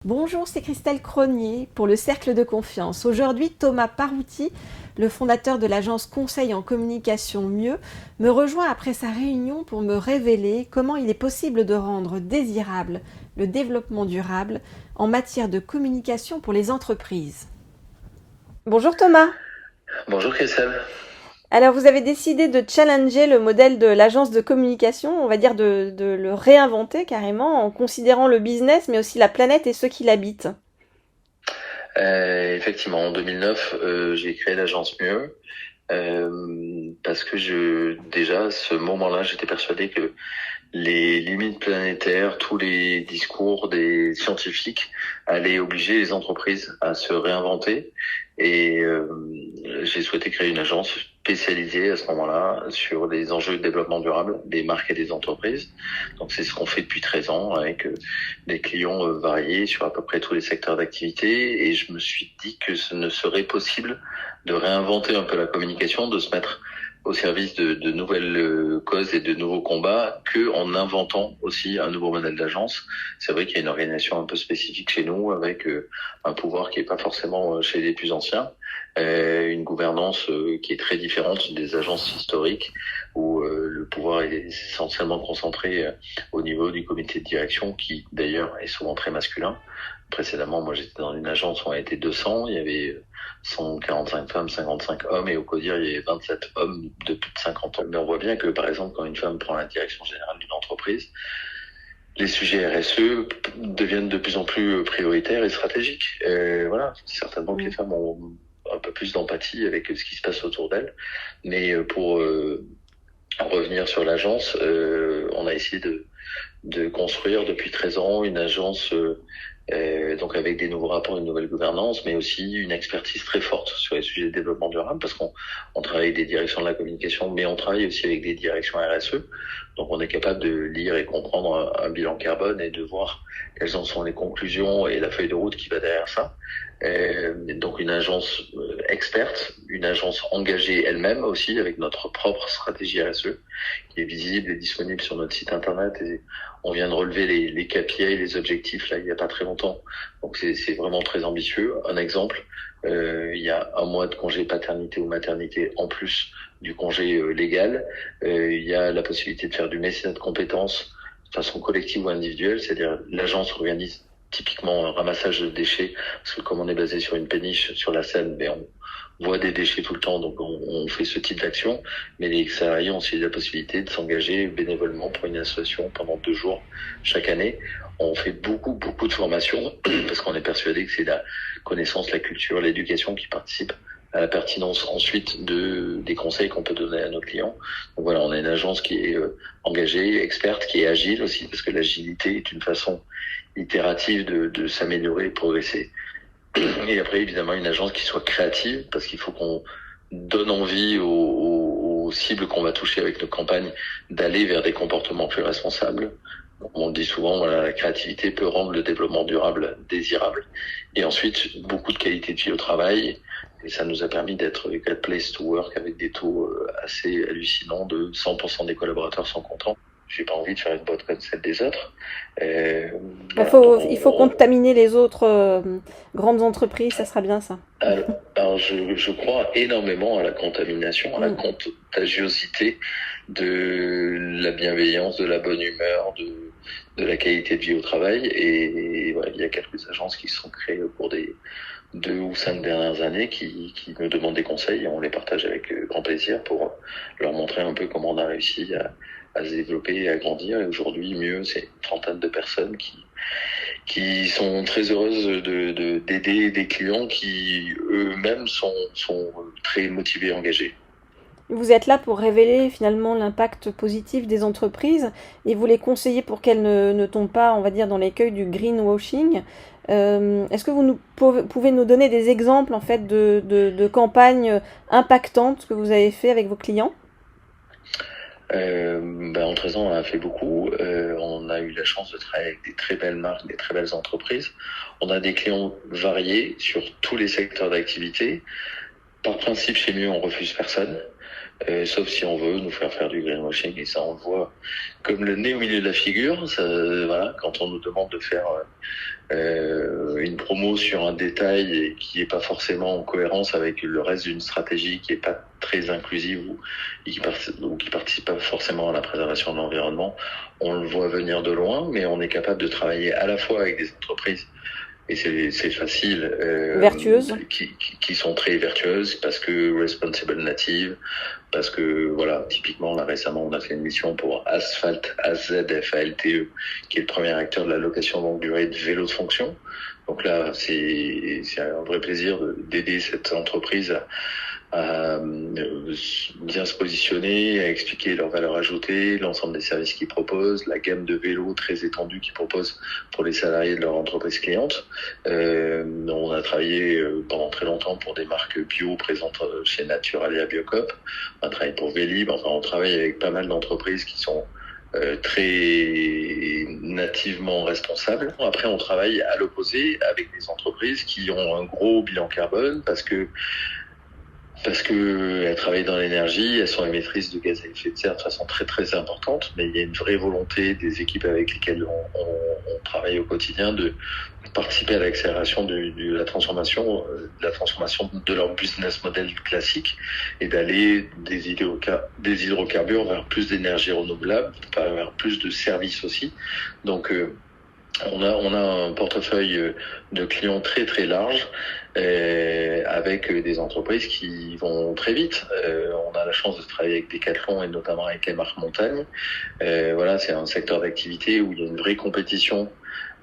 Bonjour, c'est Christelle Cronier pour le Cercle de Confiance. Aujourd'hui, Thomas Parouti, le fondateur de l'agence Conseil en Communication Mieux, me rejoint après sa réunion pour me révéler comment il est possible de rendre désirable le développement durable en matière de communication pour les entreprises. Bonjour Thomas. Bonjour Christelle. Alors vous avez décidé de challenger le modèle de l'agence de communication, on va dire de le réinventer carrément en considérant le business mais aussi la planète et ceux qui l'habitent. Effectivement, en 2009, j'ai créé l'agence Mieux parce que déjà à ce moment-là, j'étais persuadé que les limites planétaires, tous les discours des scientifiques allaient obliger les entreprises à se réinventer. Et j'ai souhaité créer une agence spécialisée à ce moment-là sur les enjeux de développement durable des marques et des entreprises. Donc c'est ce qu'on fait depuis 13 ans avec des clients variés sur à peu près tous les secteurs d'activité. Et je me suis dit que ce ne serait possible de réinventer un peu la communication, de se mettre au service de nouvelles causes et de nouveaux combats, que en inventant aussi un nouveau modèle d'agence. C'est vrai qu'il y a une organisation un peu spécifique chez nous, avec un pouvoir qui est pas forcément chez les plus anciens, une gouvernance qui est très différente des agences historiques, où le pouvoir est essentiellement concentré au niveau du comité de direction, qui d'ailleurs est souvent très masculin. Précédemment, moi j'étais dans une agence où on était 200, il y avait 145 femmes, 55 hommes, et au CODIR il y avait 27 hommes de plus de 50 ans. Mais on voit bien que par exemple quand une femme prend la direction générale d'une entreprise, les sujets RSE deviennent de plus en plus prioritaires et stratégiques. Voilà, certainement que les femmes ont un peu plus d'empathie avec ce qui se passe autour d'elles, mais pour en revenir sur l'agence, on a essayé de construire depuis 13 ans une agence donc avec des nouveaux rapports, une nouvelle gouvernance, mais aussi une expertise très forte sur les sujets de développement durable, parce qu'on travaille avec des directions de la communication, mais on travaille aussi avec des directions RSE. Donc on est capable de lire et comprendre un bilan carbone et de voir quelles en sont les conclusions et la feuille de route qui va derrière ça. Donc une agence experte, une agence engagée elle-même aussi, avec notre propre stratégie RSE, qui est visible et disponible sur notre site internet, et on vient de relever les KPI et les objectifs là il y a pas très longtemps. Donc c'est vraiment très ambitieux. Un exemple, il y a un mois de congé paternité ou maternité en plus du congé légal. Il y a la possibilité de faire du mécénat de compétences de façon collective ou individuelle, c'est-à-dire l'agence organise typiquement un ramassage de déchets, parce que comme on est basé sur une péniche sur la Seine, mais on voit des déchets tout le temps, donc on fait ce type d'action. Mais les salariés ont aussi la possibilité de s'engager bénévolement pour une association pendant 2 jours chaque année. On fait beaucoup de formations, parce qu'on est persuadé que c'est la connaissance, la culture, l'éducation qui participent à la pertinence ensuite des conseils qu'on peut donner à nos clients. Donc voilà, on a une agence qui est engagée, experte, qui est agile aussi, parce que l'agilité est une façon itérative de s'améliorer et de progresser. Et après, évidemment, une agence qui soit créative, parce qu'il faut qu'on donne envie aux cibles qu'on va toucher avec nos campagnes d'aller vers des comportements plus responsables. On le dit souvent, voilà, la créativité peut rendre le développement durable désirable. Et ensuite, beaucoup de qualité de vie au travail. Et ça nous a permis d'être Great Place to Work avec des taux assez hallucinants de 100% des collaborateurs sont contents. J'ai pas envie de faire une boîte comme celle des autres. Voilà, Il faut contaminer les autres grandes entreprises, ça sera bien ça. alors je crois énormément à la contamination, à la contagiosité de la bienveillance, de la bonne humeur, de la qualité de vie au travail. Et voilà, il y a quelques agences qui se sont créées au cours des 2 ou 5 dernières années qui nous demandent des conseils, et on les partage avec grand plaisir pour leur montrer un peu comment on a réussi à se développer et à grandir. Et aujourd'hui, Mieux, c'est une trentaine de personnes qui sont très heureuses d'aider des clients qui eux-mêmes sont très motivés et engagés. Vous êtes là pour révéler finalement l'impact positif des entreprises et vous les conseillez pour qu'elles ne tombent pas, on va dire, dans l'écueil du greenwashing. Est-ce que vous pouvez nous donner des exemples en fait de campagnes impactantes que vous avez fait avec vos clients ? En 13 ans, on a fait beaucoup. On a eu la chance de travailler avec des très belles marques, des très belles entreprises. On a des clients variés sur tous les secteurs d'activité. Par principe, chez Mieux, on refuse personne. sauf si on veut nous faire du greenwashing, et ça on le voit comme le nez au milieu de la figure. Ça, voilà, quand on nous demande de faire une promo sur un détail et qui est pas forcément en cohérence avec le reste d'une stratégie qui est pas très inclusive ou qui participe pas forcément à la préservation de l'environnement, on le voit venir de loin, mais on est capable de travailler à la fois avec des entreprises, et c'est facile, vertueuses, qui sont très vertueuses, parce que responsible native, parce que voilà, typiquement là récemment on a fait une mission pour Asphalt, AZFALTE, qui est le premier acteur de la location longue durée de vélos de fonction. Donc là c'est un vrai plaisir d'aider cette entreprise à bien se positionner, à expliquer leur valeur ajoutée, l'ensemble des services qu'ils proposent, la gamme de vélos très étendue qu'ils proposent pour les salariés de leur entreprise cliente. On a travaillé pendant très longtemps pour des marques bio présentes chez Naturalia Biocop. On a travaillé pour Vélib. Enfin, on travaille avec pas mal d'entreprises qui sont très nativement responsables. Après, on travaille à l'opposé avec des entreprises qui ont un gros bilan carbone parce que elles travaillent dans l'énergie, elles sont émettrices de gaz à effet de serre de façon très très importante, mais il y a une vraie volonté des équipes avec lesquelles on travaille au quotidien de participer à l'accélération de la transformation de leur business model classique, et d'aller des hydrocarbures vers plus d'énergie renouvelable, vers plus de services aussi. Donc on a un portefeuille de clients très très large, avec des entreprises qui vont très vite. On a la chance de travailler avec Decathlon et notamment avec les marques montagne. Voilà, c'est un secteur d'activité où il y a une vraie compétition,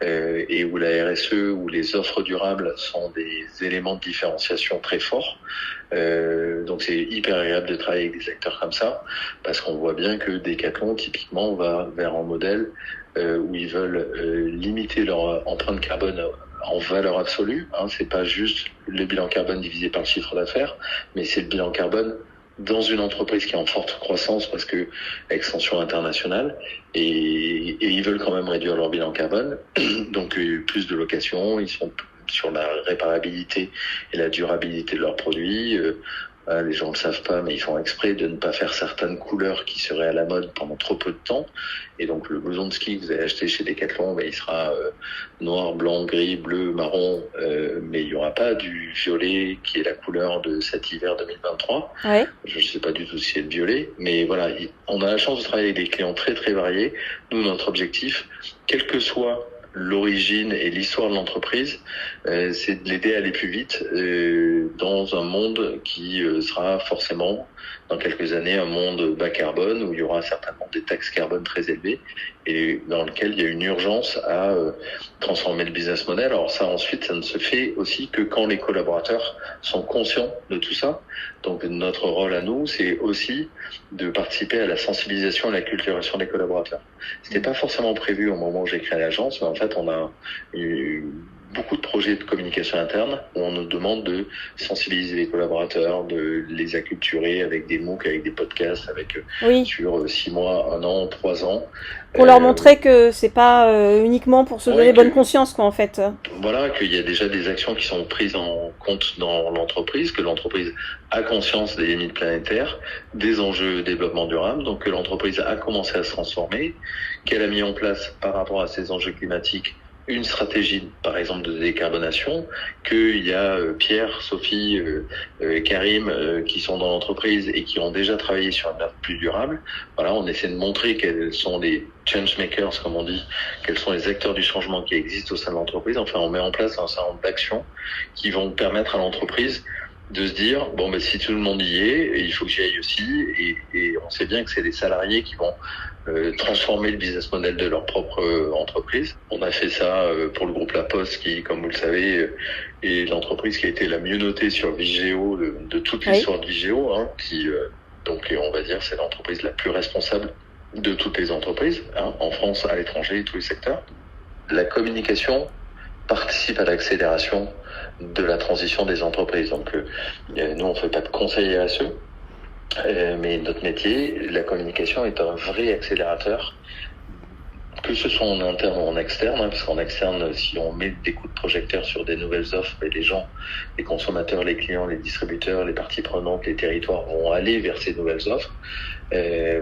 et où la RSE, où les offres durables sont des éléments de différenciation très forts. Donc c'est hyper agréable de travailler avec des acteurs comme ça, parce qu'on voit bien que Decathlon typiquement va vers un modèle où ils veulent limiter leur empreinte carbone en valeur absolue. C'est pas juste le bilan carbone divisé par le chiffre d'affaires, mais c'est le bilan carbone dans une entreprise qui est en forte croissance parce que extension internationale, et ils veulent quand même réduire leur bilan carbone. Donc plus de locations, ils sont sur la réparabilité et la durabilité de leurs produits. Les gens ne le savent pas, mais ils font exprès de ne pas faire certaines couleurs qui seraient à la mode pendant trop peu de temps. Et donc le blouson de ski que vous avez acheté chez Decathlon, il sera noir, blanc, gris, bleu, marron, mais il n'y aura pas du violet qui est la couleur de cet hiver 2023. Ouais. Je ne sais pas du tout si c'est le violet, mais voilà, on a la chance de travailler avec des clients très très variés. Nous, notre objectif, quel que soit l'origine et l'histoire de l'entreprise, c'est de l'aider à aller plus vite dans un monde qui sera forcément dans quelques années un monde bas carbone, où il y aura certainement des taxes carbone très élevées, et dans lequel il y a une urgence à transformer le business model. Alors ça, ensuite, ça ne se fait aussi que quand les collaborateurs sont conscients de tout ça. Donc notre rôle à nous, c'est aussi de participer à la sensibilisation et à la culturation des collaborateurs. C'était pas forcément prévu au moment où j'ai créé l'agence, mais en fait, on a eu beaucoup de projets de communication interne où on nous demande de sensibiliser les collaborateurs, de les acculturer avec des MOOC, avec des podcasts, avec sur 6 mois, 1 an, 3 ans. Pour leur montrer que c'est pas uniquement pour se donner bonne conscience, quoi, en fait. Voilà, qu'il y a déjà des actions qui sont prises en compte dans l'entreprise, que l'entreprise a conscience des limites planétaires, des enjeux de développement durable, donc que l'entreprise a commencé à se transformer, qu'elle a mis en place par rapport à ces enjeux climatiques une stratégie, par exemple, de décarbonation, qu'il y a Pierre, Sophie, Karim qui sont dans l'entreprise et qui ont déjà travaillé sur un œuvre plus durable. Voilà, on essaie de montrer quels sont les change makers, comme on dit, quels sont les acteurs du changement qui existent au sein de l'entreprise. Enfin, on met en place un certain nombre d'actions qui vont permettre à l'entreprise de se dire, bon, ben, si tout le monde y est, il faut que j'y aille aussi, et on sait bien que c'est les salariés qui vont transformer le business model de leur propre entreprise. On a fait ça pour le groupe La Poste, qui, comme vous le savez, est l'entreprise qui a été la mieux notée sur Vigéo de toute l'histoire de Vigéo, qui, donc, on va dire, c'est l'entreprise la plus responsable de toutes les entreprises, en France, à l'étranger, tous les secteurs. La communication participe à l'accélération de la transition des entreprises. Donc, nous, on ne fait pas de conseil RSE, mais notre métier, la communication, est un vrai accélérateur, que ce soit en interne ou en externe, parce qu'en externe, si on met des coups de projecteur sur des nouvelles offres, et les gens, les consommateurs, les clients, les distributeurs, les parties prenantes, les territoires vont aller vers ces nouvelles offres.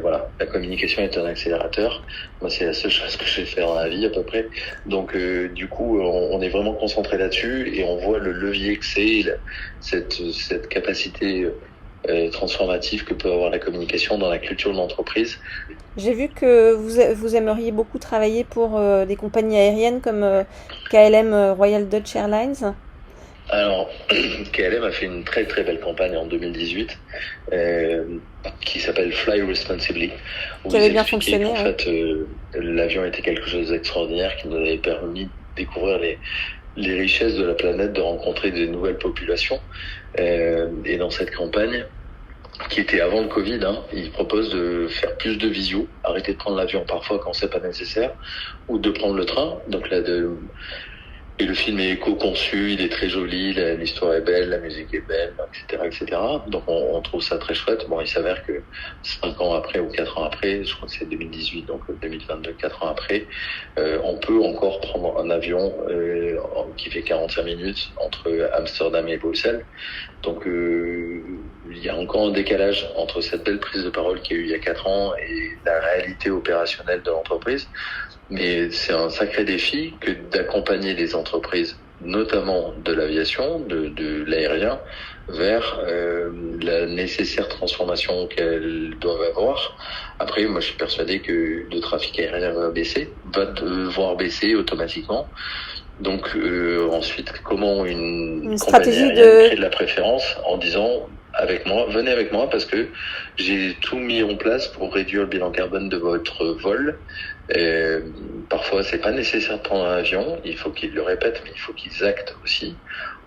Voilà, la communication est un accélérateur. Moi, c'est la seule chose que je vais faire dans la vie à peu près. Donc, du coup, on est vraiment concentré là-dessus et on voit le levier que c'est, cette capacité transformative que peut avoir la communication dans la culture de l'entreprise. J'ai vu que vous aimeriez beaucoup travailler pour des compagnies aériennes comme KLM Royal Dutch Airlines. Alors, KLM a fait une très très belle campagne en 2018 qui s'appelle Fly Responsibly. Qui avait bien fonctionné. En fait, l'avion était quelque chose d'extraordinaire qui nous avait permis de découvrir les richesses de la planète, de rencontrer de nouvelles populations. Et dans cette campagne, qui était avant le Covid, il propose de faire plus de visio, arrêter de prendre l'avion parfois quand c'est pas nécessaire, ou de prendre le train. Donc là, et le film est éco-conçu, il est très joli, l'histoire est belle, la musique est belle, etc., etc. Donc on trouve ça très chouette. Bon, il s'avère que 5 ans après ou 4 ans après, je crois que c'est 2018, donc 2022, 4 ans après, on peut encore prendre un avion qui fait 45 minutes entre Amsterdam et Bruxelles. Donc il y a encore un décalage entre cette belle prise de parole qu'il y a eu il y a 4 ans et la réalité opérationnelle de l'entreprise. Mais c'est un sacré défi que d'accompagner les entreprises, notamment de l'aviation, de l'aérien, vers la nécessaire transformation qu'elles doivent avoir. Après, moi, je suis persuadé que le trafic aérien va devoir baisser automatiquement. Donc ensuite, comment une stratégie crée de la préférence en disant venez avec moi parce que j'ai tout mis en place pour réduire le bilan carbone de votre vol. Parfois, c'est pas nécessaire de prendre un avion, il faut qu'ils le répètent, mais il faut qu'ils actent aussi,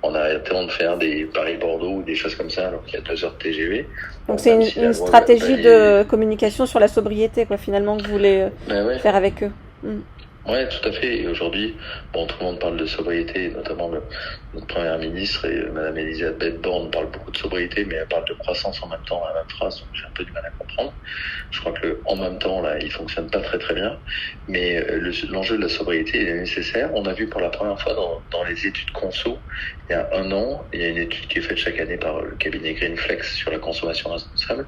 en arrêtant de faire des Paris-Bordeaux ou des choses comme ça, alors qu'il y a 2 heures de TGV. Donc c'est une stratégie de communication sur la sobriété, quoi, finalement, que vous voulez faire avec eux. Ouais, tout à fait. Et aujourd'hui, tout le monde parle de sobriété, notamment notre première ministre et Madame Elisabeth Borne parlent beaucoup de sobriété, mais elle parle de croissance en même temps à la même phrase, donc j'ai un peu du mal à comprendre. Je crois que en même temps, là, il fonctionne pas très très bien. Mais l'enjeu de la sobriété est nécessaire. On a vu pour la première fois dans les études conso, il y a 1 an, il y a une étude qui est faite chaque année par le cabinet Greenflex sur la consommation responsable.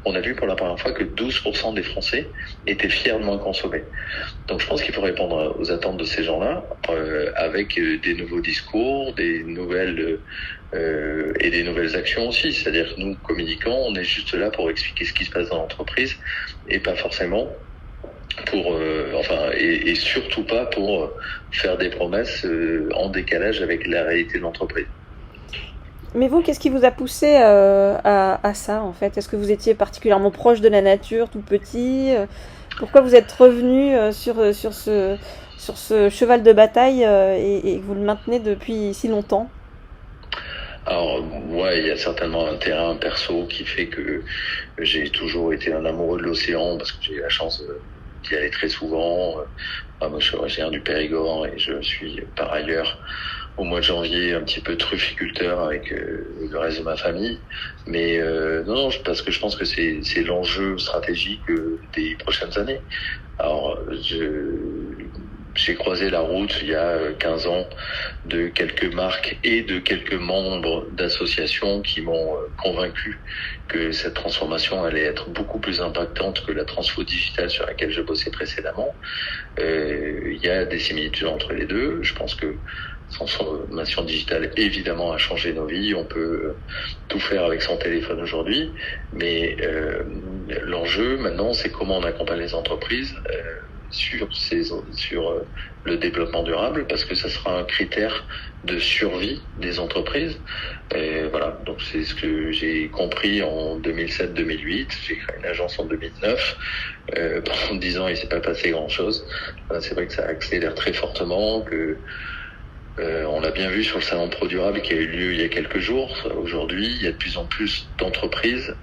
On a vu pour la première fois que 12% des Français étaient fiers de moins consommer. Donc je pense qu'il faut répondre aux attentes de ces gens-là avec des nouveaux discours, des nouvelles et des nouvelles actions aussi. C'est-à-dire que nous, communicants, on est juste là pour expliquer ce qui se passe dans l'entreprise et pas forcément pour et surtout pas pour faire des promesses en décalage avec la réalité de l'entreprise. Mais vous, qu'est-ce qui vous a poussé à ça, en fait ? Est-ce que vous étiez particulièrement proche de la nature, tout petit ? Pourquoi vous êtes revenu sur ce cheval de bataille et que vous le maintenez depuis si longtemps ? Alors, ouais, il y a certainement un terrain perso qui fait que j'ai toujours été un amoureux de l'océan parce que j'ai eu la chance d'y aller très souvent. Moi, je suis originaire du Périgord et je suis par ailleurs au mois de janvier un petit peu trufficulteur avec le reste de ma famille. Mais non, parce que je pense que c'est l'enjeu stratégique des prochaines années. Alors, j'ai croisé la route il y a 15 ans de quelques marques et de quelques membres d'associations qui m'ont convaincu que cette transformation allait être beaucoup plus impactante que la transfo digitale sur laquelle je bossais précédemment. Il y a des similitudes entre les deux. Je pense que la transformation digitale, évidemment, a changé nos vies. On peut tout faire avec son téléphone aujourd'hui. Mais l'enjeu, maintenant, c'est comment on accompagne les entreprises sur le développement durable, parce que ça sera un critère de survie des entreprises. Et voilà, donc c'est ce que j'ai compris en 2007-2008. J'ai créé une agence en 2009. Pendant 10 ans, il s'est pas passé grand-chose. C'est vrai que ça accélère très fortement, que on l'a bien vu sur le salon Pro Durable qui a eu lieu il y a quelques jours. Aujourd'hui, il y a de plus en plus d'entreprises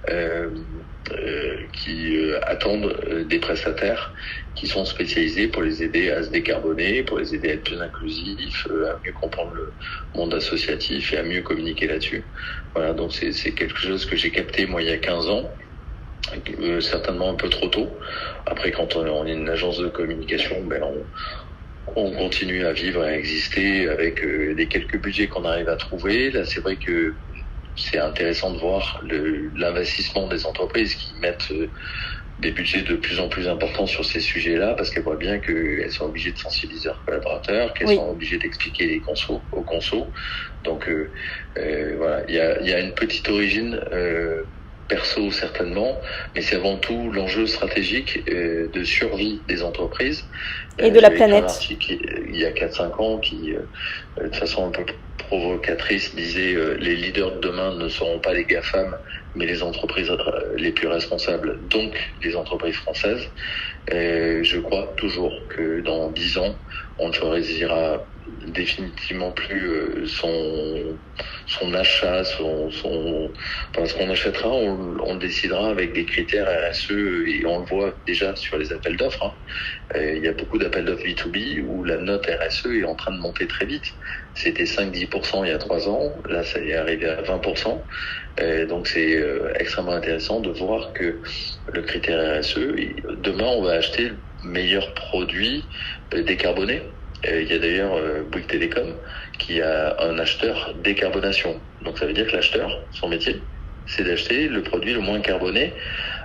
qui attendent des prestataires qui sont spécialisés pour les aider à se décarboner, pour les aider à être plus inclusifs, à mieux comprendre le monde associatif et à mieux communiquer là-dessus. Voilà, donc c'est quelque chose que j'ai capté moi il y a 15 ans certainement un peu trop tôt. Après, quand on est une agence de communication, on continue à vivre et à exister avec les quelques budgets qu'on arrive à trouver. Là, c'est vrai que c'est intéressant de voir l'investissement des entreprises qui mettent des budgets de plus en plus importants sur ces sujets-là, parce qu'elles voient bien qu'elles sont obligées de sensibiliser leurs collaborateurs, qu'elles sont obligées d'expliquer les consos aux consos. Donc voilà, il y a une petite origine perso certainement, mais c'est avant tout l'enjeu stratégique de survie des entreprises. Et de la planète. Un article il y a 4-5 ans qui, de façon un peu provocatrice, disait les leaders de demain ne seront pas les GAFAM, mais les entreprises les plus responsables, donc les entreprises françaises. Je crois toujours que dans 10 ans, on ne choisira définitivement plus son achat, ce qu'on achètera, on le décidera avec des critères RSE, et on le voit déjà sur les appels d'offres. Il y a beaucoup d'appels d'offres B2B où la note RSE est en train de monter très vite. C'était 5-10% il y a 3 ans, là ça est arrivé à 20%. Donc c'est extrêmement intéressant de voir que le critère RSE, demain on va acheter le meilleur produit décarboné. Il y a d'ailleurs Bouygues Télécom qui a un acheteur décarbonation. Donc ça veut dire que l'acheteur, son métier, c'est d'acheter le produit le moins carboné,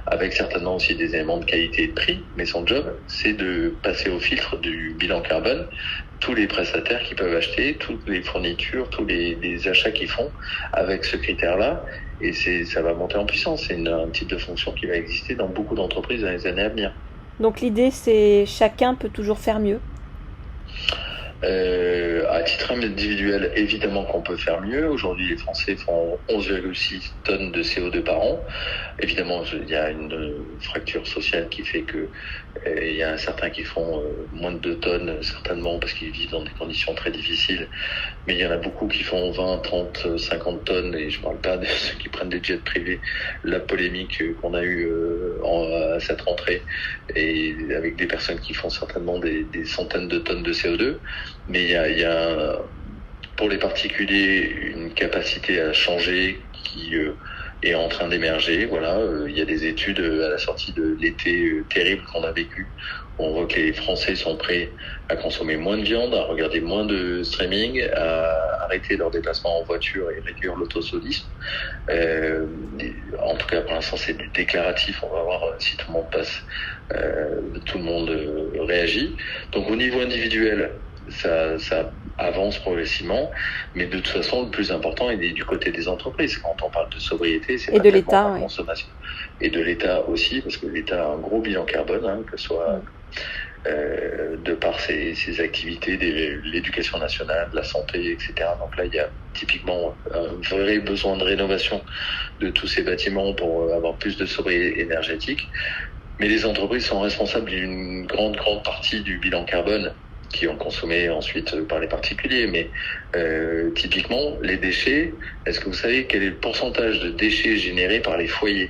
avec certainement aussi des éléments de qualité et de prix, mais son job, c'est de passer au filtre du bilan carbone tous les prestataires qui peuvent acheter, toutes les fournitures, tous les achats qu'ils font avec ce critère-là, et ça va monter en puissance. C'est un type de fonction qui va exister dans beaucoup d'entreprises dans les années à venir. Donc l'idée, c'est chacun peut toujours faire mieux. À titre individuel, évidemment qu'on peut faire mieux. Aujourd'hui, les Français font 11,6 tonnes de CO2 par an. Évidemment, il y a une fracture sociale qui fait que il y a certains qui font moins de 2 tonnes, certainement, parce qu'ils vivent dans des conditions très difficiles. Mais il y en a beaucoup qui font 20, 30, 50 tonnes, et je ne parle pas de ceux qui prennent des jets privés. La polémique qu'on a eue à cette rentrée, et avec des personnes qui font certainement des centaines de tonnes de CO2. Mais il y a pour les particuliers une capacité à changer qui est en train d'émerger. Voilà, il y a des études à la sortie de l'été terrible qu'on a vécu. On voit que les Français sont prêts à consommer moins de viande, à regarder moins de streaming, à arrêter leurs déplacements en voiture et réduire l'autosolisme. En tout cas, pour l'instant, c'est du déclaratif. On va voir si tout le monde passe, tout le monde réagit. Donc, au niveau individuel, ça avance progressivement, mais de toute façon, le plus important, il est du côté des entreprises. Quand on parle de sobriété, c'est et de l'État, la consommation. Et de l'État aussi, parce que l'État a un gros bilan carbone, que ce soit de par ses activités, l'éducation nationale, la santé, etc. Donc là, il y a typiquement un vrai besoin de rénovation de tous ces bâtiments pour avoir plus de sobriété énergétique. Mais les entreprises sont responsables d'une grande partie du bilan carbone qui ont consommé ensuite par les particuliers. Mais typiquement, les déchets, est-ce que vous savez quel est le pourcentage de déchets générés par les foyers?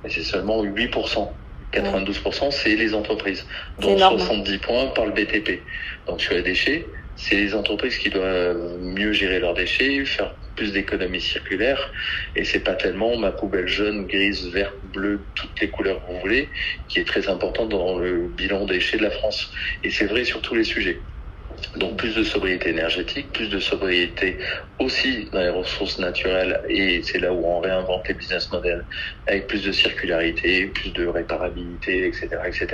C'est seulement 8%. 92%, c'est les entreprises, dont 70 points par le BTP. Donc sur les déchets, c'est les entreprises qui doivent mieux gérer leurs déchets, faire plus d'économie circulaire, et c'est pas tellement ma poubelle jaune, grise, verte, bleue, toutes les couleurs que vous voulez, qui est très importante dans le bilan déchets de la France. Et c'est vrai sur tous les sujets. Donc plus de sobriété énergétique, plus de sobriété aussi dans les ressources naturelles, et c'est là où on réinvente les business models avec plus de circularité, plus de réparabilité, etc., etc.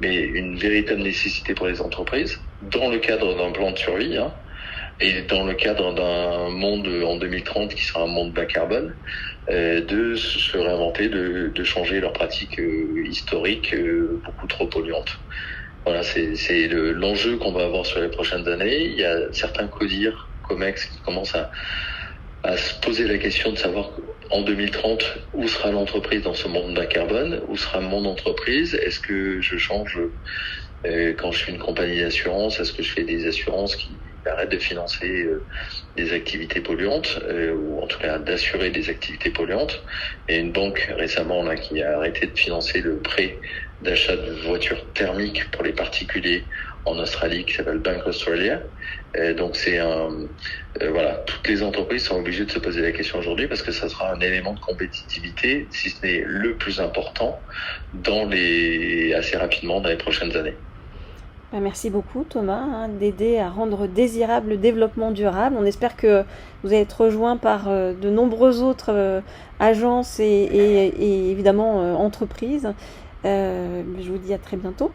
Mais une véritable nécessité pour les entreprises, dans le cadre d'un plan de survie, et dans le cadre d'un monde en 2030 qui sera un monde bas carbone, de se réinventer, de changer leurs pratiques historiques beaucoup trop polluantes. Voilà, c'est l'enjeu qu'on va avoir sur les prochaines années. Il y a certains CODIR, COMEX, qui commencent à se poser la question de savoir en 2030 où sera l'entreprise dans ce monde bas carbone, où sera mon entreprise, est-ce que je change quand je fais une compagnie d'assurance, est-ce que je fais des assurances qui arrêtent de financer des activités polluantes, ou en tout cas d'assurer des activités polluantes. Et une banque récemment là qui a arrêté de financer le prêt d'achat de voitures thermiques pour les particuliers en Australie qui s'appelle Bank Australia. Donc voilà, toutes les entreprises sont obligées de se poser la question aujourd'hui parce que ça sera un élément de compétitivité, si ce n'est le plus important, assez rapidement dans les prochaines années. Merci beaucoup Thomas d'aider à rendre désirable le développement durable. On espère que vous allez être rejoint par de nombreuses autres agences et évidemment entreprises. Je vous dis à très bientôt.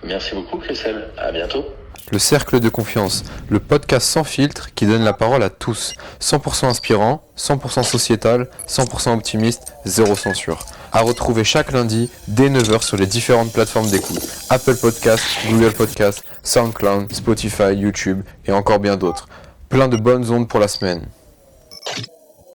Merci beaucoup Christelle, à bientôt. Le Cercle de Confiance, le podcast sans filtre qui donne la parole à tous. 100% inspirant, 100% sociétal, 100% optimiste, zéro censure. À retrouver chaque lundi dès 9h sur les différentes plateformes d'écoute. Apple Podcast, Google Podcast, SoundCloud, Spotify, YouTube et encore bien d'autres. Plein de bonnes ondes pour la semaine.